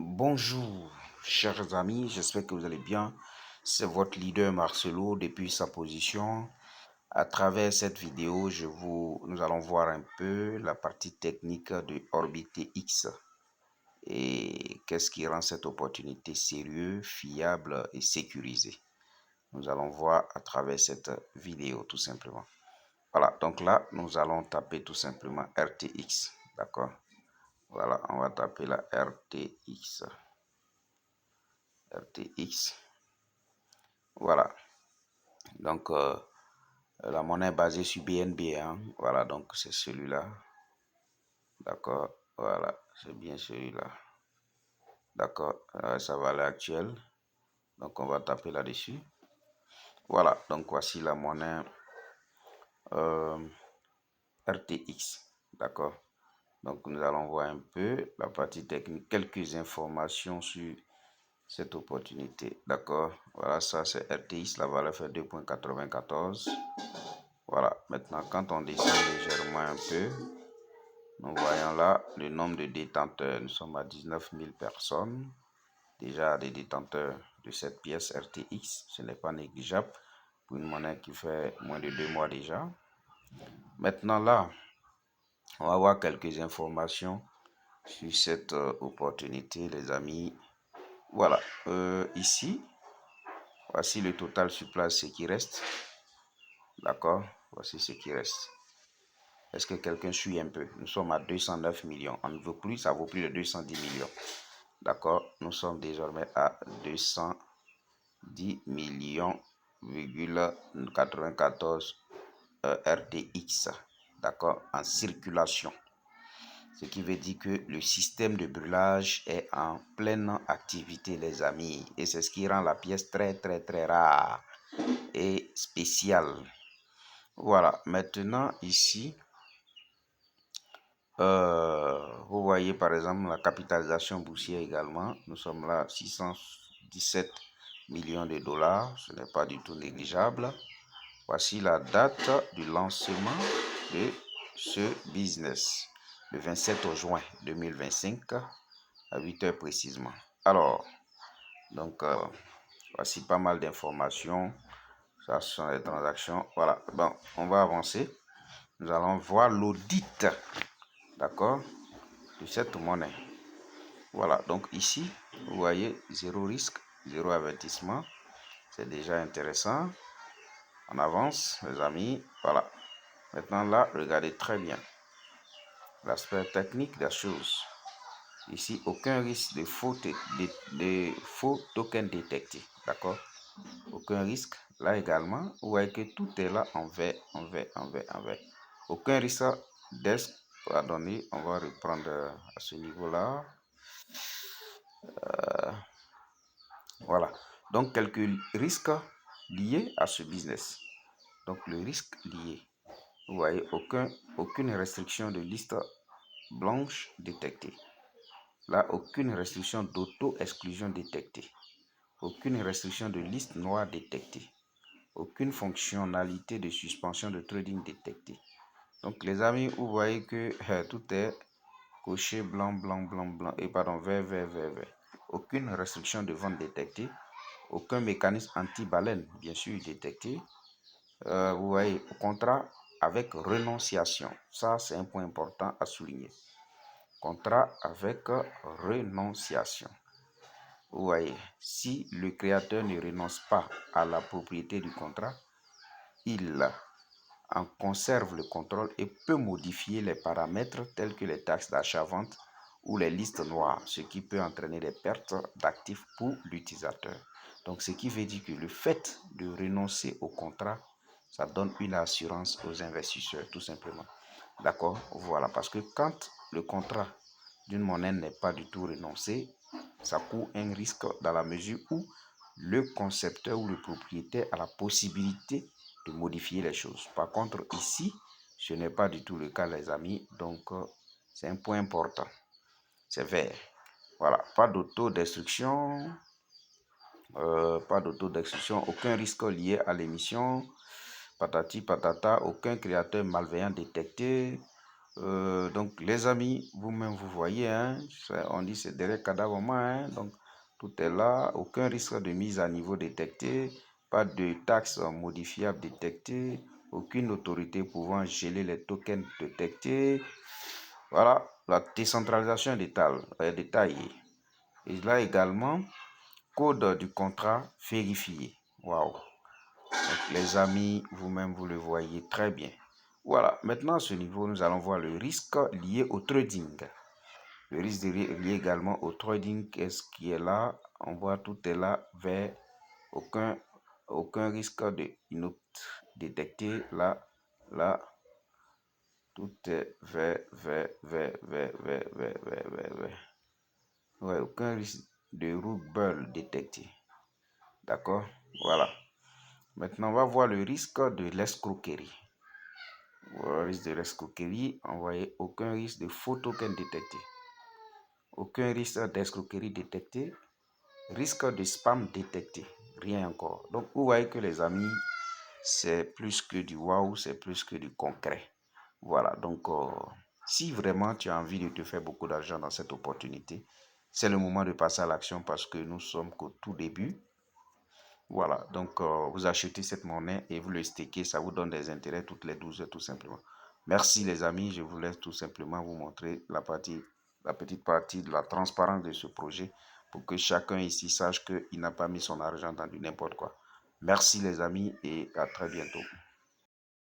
Bonjour, chers amis, j'espère que vous allez bien. C'est votre leader Marcelo depuis sa position. À travers cette vidéo, nous allons voir un peu la partie technique de OrbitX et qu'est-ce qui rend cette opportunité sérieuse, fiable et sécurisée. Nous allons voir à travers cette vidéo tout simplement. Voilà, donc là, nous allons taper tout simplement RTX, d'accord? Voilà, on va taper la RTX. RTX. Voilà. Donc, la monnaie est basée sur BNB. Hein. Voilà, donc c'est celui-là. D'accord. Voilà, c'est bien celui-là. D'accord. Sa valeur actuelle. Donc, on va taper là-dessus. Voilà, donc voici la monnaie RTX. D'accord. Donc, nous allons voir un peu la partie technique, quelques informations sur cette opportunité. D'accord. Voilà, ça c'est RTX. La valeur fait 2,94. Voilà, maintenant quand on descend légèrement un peu, nous voyons là le nombre de détenteurs. Nous sommes à 19 000 personnes. Déjà des détenteurs de cette pièce RTX. Ce n'est pas négligeable pour une monnaie qui fait moins de 2 mois déjà. Maintenant là, on va voir quelques informations sur cette opportunité, les amis. Voilà, ici, voici le total sur place, ce qui reste. D'accord, voici ce qui reste. Est-ce que quelqu'un suit un peu? Nous sommes à 209 millions. On ne veut plus, ça vaut plus de 210 millions. D'accord? Nous sommes désormais à 210 millions, 94 RTX. D'accord? En circulation. Ce qui veut dire que le système de brûlage est en pleine activité, les amis. Et c'est ce qui rend la pièce très, très, très rare et spéciale. Voilà. Maintenant, ici, vous voyez par exemple la capitalisation boursière également. Nous sommes là 617 millions de dollars. Ce n'est pas du tout négligeable. Voici la date du lancement de ce business. Le 27 juin 2025 à 8 heures précisément. Alors, donc, voici pas mal d'informations. Ça, ce sont les transactions. Voilà. Bon, on va avancer. Nous allons voir l'audit. D'accord? De cette monnaie. Voilà, donc ici, vous voyez, zéro risque, zéro avertissement. C'est déjà intéressant. On avance, les amis. Voilà. Maintenant là, regardez très bien l'aspect technique des choses. Ici, aucun risque de faux token détecté. D'accord? Aucun risque. Là également, vous voyez que tout est là en vert, en vert, en vert, en vert. Aucun risque d'esque. Pardonnez, on va reprendre à ce niveau-là. Voilà. Donc, quelques risques liés à ce business. Donc, le risque lié. Vous voyez, aucune restriction de liste blanche détectée. Là, aucune restriction d'auto-exclusion détectée. Aucune restriction de liste noire détectée. Aucune fonctionnalité de suspension de trading détectée. Donc, les amis, vous voyez que tout est coché blanc, blanc, blanc, blanc. Et pardon, vert, vert, vert, vert. Aucune restriction de vente détectée. Aucun mécanisme anti-baleine, bien sûr, détecté. Vous voyez, contrat avec renonciation. Ça, c'est un point important à souligner. Contrat avec renonciation. Vous voyez, si le créateur ne renonce pas à la propriété du contrat, il en conserve le contrôle et peut modifier les paramètres tels que les taxes d'achat-vente ou les listes noires, ce qui peut entraîner des pertes d'actifs pour l'utilisateur. Donc, ce qui veut dire que le fait de renoncer au contrat, ça donne une assurance aux investisseurs, tout simplement. D'accord? Voilà, parce que quand le contrat d'une monnaie n'est pas du tout renoncé, ça court un risque dans la mesure où le concepteur ou le propriétaire a la possibilité de modifier les choses. Par contre, ici, ce n'est pas du tout le cas, les amis. Donc, c'est un point important. C'est vert. Voilà, pas d'autodestruction. Pas d'autodestruction. Aucun risque lié à l'émission. Patati patata. Aucun créateur malveillant détecté. Donc les amis, vous-même vous voyez, hein, on dit c'est derrière cadavre main, hein, donc tout est là, aucun risque de mise à niveau détecté, pas de taxes modifiables détectées, aucune autorité pouvant geler les tokens détectés. Voilà, la décentralisation est détaillée. Et là également, code du contrat vérifié. Waouh! Donc les amis, vous-même vous le voyez très bien. Voilà, maintenant à ce niveau, nous allons voir le risque lié au trading. Le risque lié également au trading, qu'est-ce qui est là? On voit tout est là, vert, aucun risque de détecté. Là, là, tout est vert, vert, vert, vert, vert, vert, vert, vert, vert. Ouais, aucun risque de rouble détecté. D'accord? Voilà. Maintenant, on va voir le risque de l'escroquerie. Le risque de l'escroquerie, on voyait aucun risque de faux token détecté. Aucun risque d'escroquerie détecté. Risque de spam détecté. Rien encore. Donc, vous voyez que les amis, c'est plus que du waouh, c'est plus que du concret. Voilà. Donc, si vraiment tu as envie de te faire beaucoup d'argent dans cette opportunité, c'est le moment de passer à l'action parce que nous sommes qu'au tout début. Voilà, donc vous achetez cette monnaie et vous le stakez, ça vous donne des intérêts toutes les 12 heures tout simplement. Merci les amis, je vous laisse tout simplement vous montrer la petite partie de la transparence de ce projet pour que chacun ici sache qu'il n'a pas mis son argent dans du n'importe quoi. Merci les amis et à très bientôt.